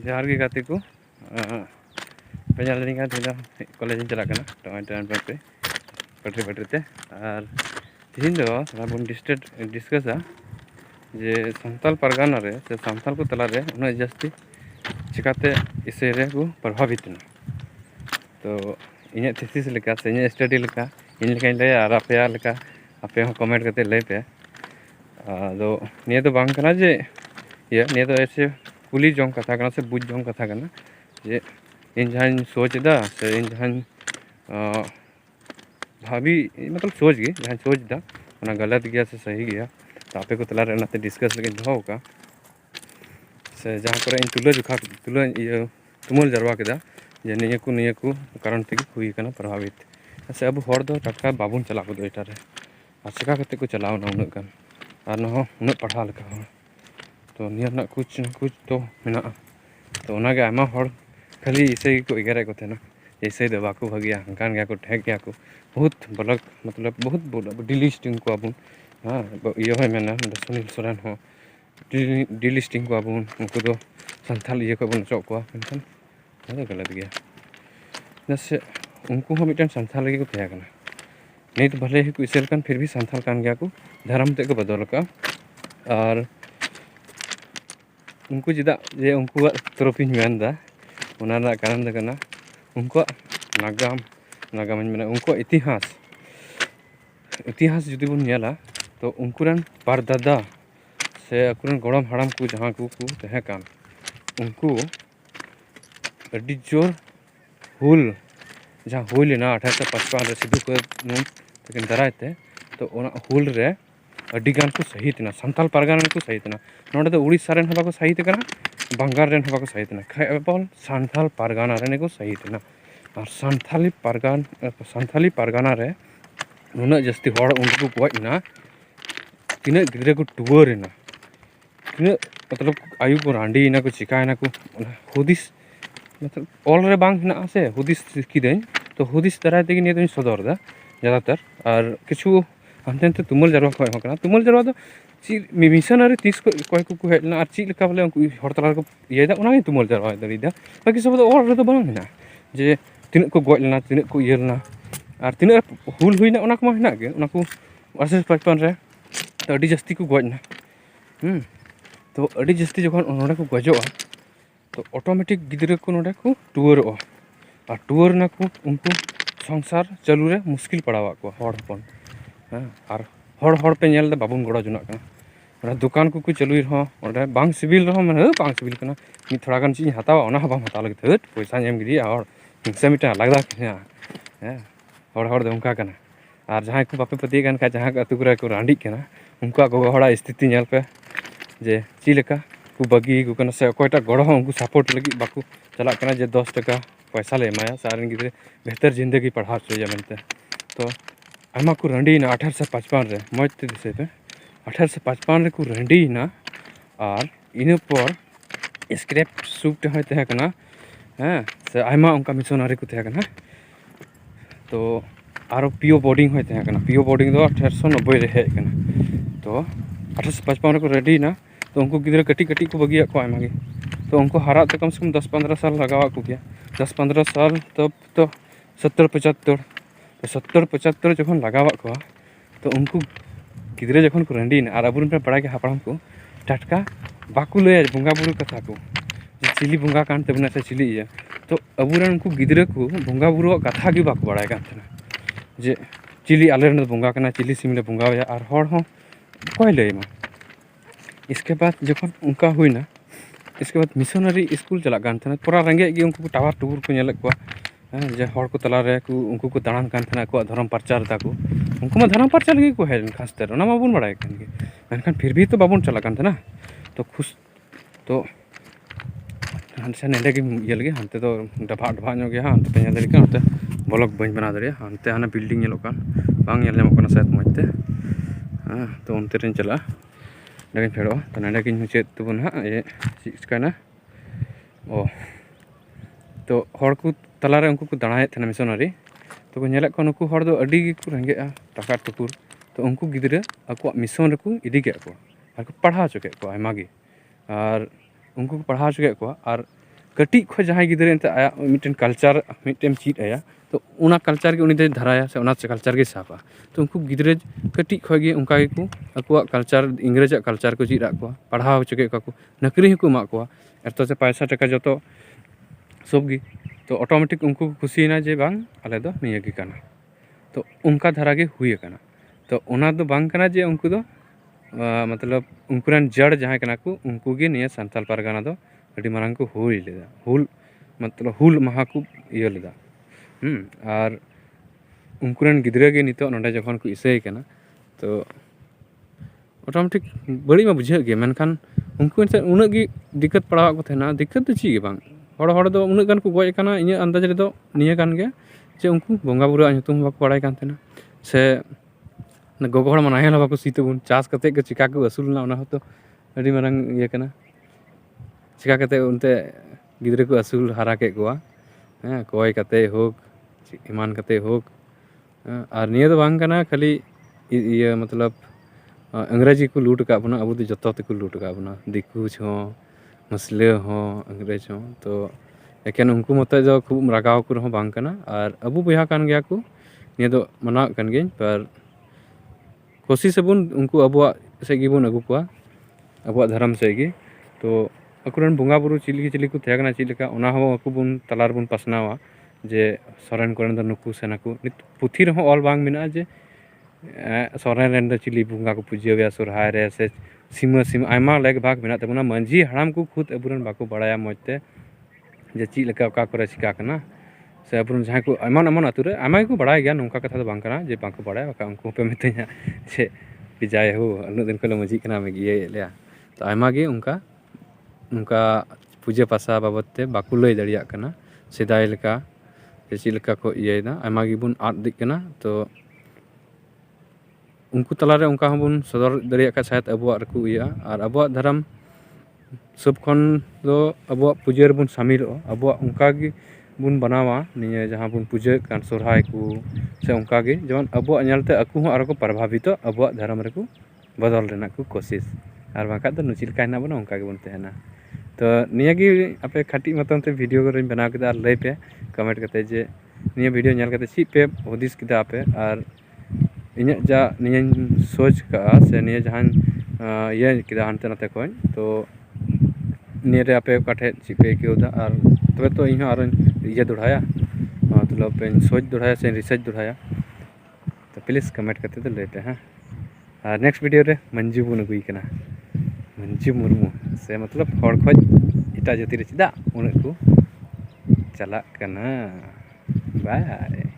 ᱡᱚᱦᱟᱨ ᱜᱮ ᱜᱟᱛᱮ ᱠᱚ ᱯᱮ ᱧᱮᱞ ᱞᱤᱧ ᱠᱟᱱ ᱛᱮᱦᱮᱧ ᱫᱚ ᱠᱚᱞᱮᱡᱽ ᱤᱧ ᱪᱟᱞᱟᱜ ᱠᱟᱱᱟ ᱴᱚᱢᱮ ᱴᱟᱭᱤᱢ ᱯᱮ ᱯᱟᱴᱨᱤ ᱛᱮ ᱟᱨ ᱛᱮᱦᱮᱧ ᱫᱚ ᱛᱷᱚᱲᱟ ᱵᱚᱱ ᱰᱤᱥᱠᱟᱥᱟ ᱡᱮ ᱥᱟᱱᱛᱟᱞ ᱯᱟᱨᱜᱟᱱᱟ ᱨᱮ ᱥᱮ ᱥᱟᱱᱛᱟᱞ ᱠᱚ ᱛᱟᱞᱟᱨᱮ ᱩᱱᱟᱹᱜ ᱡᱟᱹᱥᱛᱤ ᱪᱤᱠᱟᱹᱛᱮ ᱤᱥᱟᱹᱭ ᱨᱮᱠᱚ ᱯᱨᱚᱵᱷᱟᱵᱤᱛ ᱮᱱᱟ। तो इᱧᱟᱹᱜ थीसिस लेका से इᱧᱟᱹᱜ स्टडी लेका इन लेकाᱧ लैया और आपे लेका आपे हो कमेंट करते लay पे आदो निया तो बांग कना जे ये निया तो ऐसे कुली जोंग कथा कना से बुझ जोंग कथा कना जे इन जहां सोच दा से इन जहां भाभी मतलब सोच गई जहां सोच दा ओना गलत गया से सही गया तो आपे को तला रे नाते डिस्कस लेके दोहो का से जहां करे इन तुला जुखा तुला ये तुमुल जरवा केदा जे निया को कारण तेगी हुई कना प्रभावित से अब हर दो टटका बाबुन चला को एटा रे आ चिका कते को चलाव ना उनक गान आर नहो उनक पढ़ा लेका हो तो निया ना कुछ न कुछ तो मेना तो ओना गे आमा हर खाली इसे को एगारे को थेना इसे दो बाको भगिया कान गया को ठेक गया को बहुत बलक मतलब बहुत डिलिस्टिंग को अबुन हां यो है मेना सुनील सोरेन हो डिलिस्टिंग को अबुन उनको दो संथाल ये को बन चोक को मेनखान अरे गलत गया जैसे उनको हम मिटन संथाल लगी को तया कना नहीं तो भले ही इसेल कान फिर भी संथाल कान गया को धर्म ते को बदल का और उनको जिदा जे उनको तरफिन मेनदा ओना ना कारण द कना उनको नागाम मेना उनको इतिहास जुदी बन नेला तो उनको रन परदादा से अकुरन गोड़म हड़म को जहां को तहे कान उनको अड्डी जोर हुल जहाँ हुल लेना 1855 रे सिद्धू को तकिन दरायते तो ओना हुल रे अड्डी गान को सही तना संताल पारगाना को सही तना नोडे तो उड़ीसा रेन हबा को सही ते कना बंगाल रेन हबा को सही तना केवल संताल पारगाना रे को सही तना और संताली पारगाना रे उना जस्ती हड़ उनको गोजना तिना गिदरे को टुवरेना तिना मतलब आयु को रांडी ना को चिकायना को हुदिस मतलब ऑल रे बांग ना से हुदिस किदें तो हुदिस तरह तेगी निया तो सदर दा ज्यादातर और किछु हमते तुमुल जरवा को होकना तुमुल जरवा तो ची मिशनरी 30 को हेडना और ची लेका बोले हर तला को येदा ओना ही तुमुल जरवा दरिदा बाकी सब ऑल रे तो बांग ना जे तिन को गोयलना तिन को येलना और तिन हुल हुइना ओना को हेना गे ओना को 1855 रे तो अडी जस्ती को गोयना तो अडी जस्ती जखन ओना को गजोआ तो ऑटोमेटिक गिदरे को नोडे को टूर और टूर ना को उनको संसार चालू रे मुश्किल पड़ावा को हड़ हपन और हड़ पे नेल दे बाबुन गोड़ा जुना कना दुकान को चालू रहो ओडे बांग सिविल रहो माने बांग सिविल कना मी थोड़ा गान चीज हतावा ओना बांग हता लगे थट पैसा नेम गिदी और हिंसा मिटा लगदा कना हड़ दे उनका कना और जहां को बापे पति गान का जहां अतु को रांडी कना उनका गो हड़ा स्थिति नेल पे जे ची लेका को बगी को कना से कोयटा गड़ हो उनको सपोर्ट लगी बाकू चला कना जे 10 टका पैसा ले माया सारन गिदरे बेहतर जिंदगी पढ़ा चोया मनते तो आमा को रंडी ना 1855 रे मजते दिसे पे 1855 रे को रंडी ना और इन पर स्क्रैप सूट होते है कना से आमा उनका मिशनरी को थे कना तो आरो पीओ बोर्डिंग होते है कना पीओ बोर्डिंग दो 1890 रे है कना तो 1855 रे को रेडी ना तो उनको गिदरे कटी कटी को बगिया को आमा गे तो उनको हरा तो कम से कम 10-15 साल लगावा को गया 10-15 साल तब तो 70-75 तो 70-75 जखन लगावा को तो उनको गिदरे जखन को रंडी ना और अबुन पे पड़ा के हापड़म को टटका बाकू ले बुंगा बुरु कथा को चिली बुंगा कान तबना से चिली या तो अबुरन उनको गिदरे को बुंगा बुरु कथा गे बाकू बड़ाय कान थे जे चिली आले बुंगा कना चिली सिमले बुंगा और हड़ हो कोई ले मा इसके बाद जखन उनका हुई ना इसके बाद मिशनरी स्कूल चला गान थे पूरा रंगे गे उनको टावर टूर को नेल को जे हड़ को तला रे को उनको को दाड़ान कान थे को धर्म प्रचार ताको उनको मा धर्म प्रचार लगी को हेन खासते ना बाबुन बड़ाय कान गे मेनखान फिर भी तो बाबुन चला कान थे ना तो खुश तो हानसे नेडे गे ये लगे हानते तो डभा नो गया हानते पे नेल का हानते ब्लॉक बन बना दरिया हानते हाना बिल्डिंग नेलो कान बांग नेल नेमो कना शायद मजते तो उनते रेन चला लेकिन फेड़ो तो नेडे गिन चेत तबन हा ये चिकाना ओ तो हड़ को तलारे उनको को दाड़ाए थे मिशनरी तो को नेले को नुकु हड़ दो अडी गे को रेंगे टाका टुकुर तो उनको गिदरे ako मिशन रको इदी के को और को पढ़ा चुके को आयमा गे और उनको को पढ़ा चुके को और कटी खो जहाँ गिद्रे एंते आया मिट्टन कल्चर मिट्टन चीट आया तो उना कल्चर के उनी दे धराया से उना कल्चर के सापा तो उनको गिद्रे कटी खो गे उनका को अकुआ कल्चर इंग्रेज कल्चर को चीट को पढ़ाव चुके को नकरी को मा को एतो से पैसा टका जो सब गी तो ऑटोमेटिक उनको खुशी ना जे बांग आले दो निया गे काना तो उनका धारा गे हुई काना तो उना दो बांग काना जे उनको दो मतलब उनकुरन जड़ जहाँ कना को उनको गे निया संताल परगना दो अड़ी मारंग को हुई लेदा हुल मतलब हुल महा को इयो लेदा और उनकुरन गिद्रे गे नितो नोंडे जखन को इसे कना तो ऑटोमेटिक बड़ी में बुझे गे मेनखान उनको उन गी दिक्कत पड़ा को थेना दिक्कत तो ची गे बांग हड़ दो उन गान को गज काना इन अंदाज रे दो निया कान गे जे उनको बोंगा बुरा ᱧᱩᱛᱩᱢ बाको बड़ाय कान थेना से गोगो हड़ नाहेल बाको सीतबुन चास कते के चिका को असुलना ओना होतो अड़ी मारंग ये कना चिका कते उनते गिद्रे को असुल हारा के कोआ कोय कते होक ईमान कते होक और निया दो बांग कना खाली ये मतलब अंग्रेजी को लूट का बना अब जो को लूट का बना दिकू छो मसले हो अंग्रेज हो तो एकेन उनको मत जो खूब रागाव को रहो बांग कना और अबू बया कान गया को निया दो मना कान गे पर कोशिश बन उनको अबुआ से गिबुन अगु को अबुआ धर्म से गी तो अकुरन बोंगा बुरु चिली को थेकना चिलका ओना हो अकु बुन तलार बुन पासनावा जे सोरेन कोरन द नुकु सेनाकु पुथी रहो ऑल बांग मिना जे सोरेन रेन द चिली बोंगा को पूजिया सोरहाय रे से सीमा सीमा आयमा लेग भाग मिना तबना मंजी हराम को खुद अबुरन बाको बड़ाया मजते जे ची लका का करे चिका कना से अबुरन जहां को अमन अमन अतुरे आमा को बड़ाय गया नोंका कथा दो बांग कना जे बाको बड़ाय बाका उनको पे मितैया जे बिजाय हो अनु दिन को मजी कना में गिए लेया तो आयमा गे उनका पूजा पासा बाबत ते बाको लय दड़िया कना सेदाय लेका जे ची लका को इयेदा आयमा गे बुन आद दिक कना तो उनको तलारे उनका हम सदर दरिया का शायद अबुआ रखू इया और अबुआ धर्म सब खन दो अबुआ पूजा रे बुन शामिल अबुआ उनका गे बुन बनावा निये जहां बुन पूजा कान सोरहाय को से उनका गे जवन अबुआ नलते अकु हो आरो को प्रभावित अबुआ धर्म रे को बदल रेना को कोशिश और बाका तो नुचिल कायना बना उनका गे बुन तेना तो निया गे आपे खाटी मतन ते वीडियो को बना के लय पे कमेंट करते जे निया वीडियो नल करते ची पे हदिस किदा आपे और इन जा निया सोच का से निया जहां ये किदा हनते नते कोन तो निया रे आपे काठे चिपे केउदा और तबे तो इन और ये दुढ़ाया मतलब पेन सोच दुढ़ाया से रिसर्च दुढ़ाया तो प्लीज कमेंट करते तो लेते हैं और नेक्स्ट वीडियो रे मंजू बुन गुई कना मंजू मुर्मू से मतलब हड़ खोज इटा जाति रे चिदा उन को चला कना बाय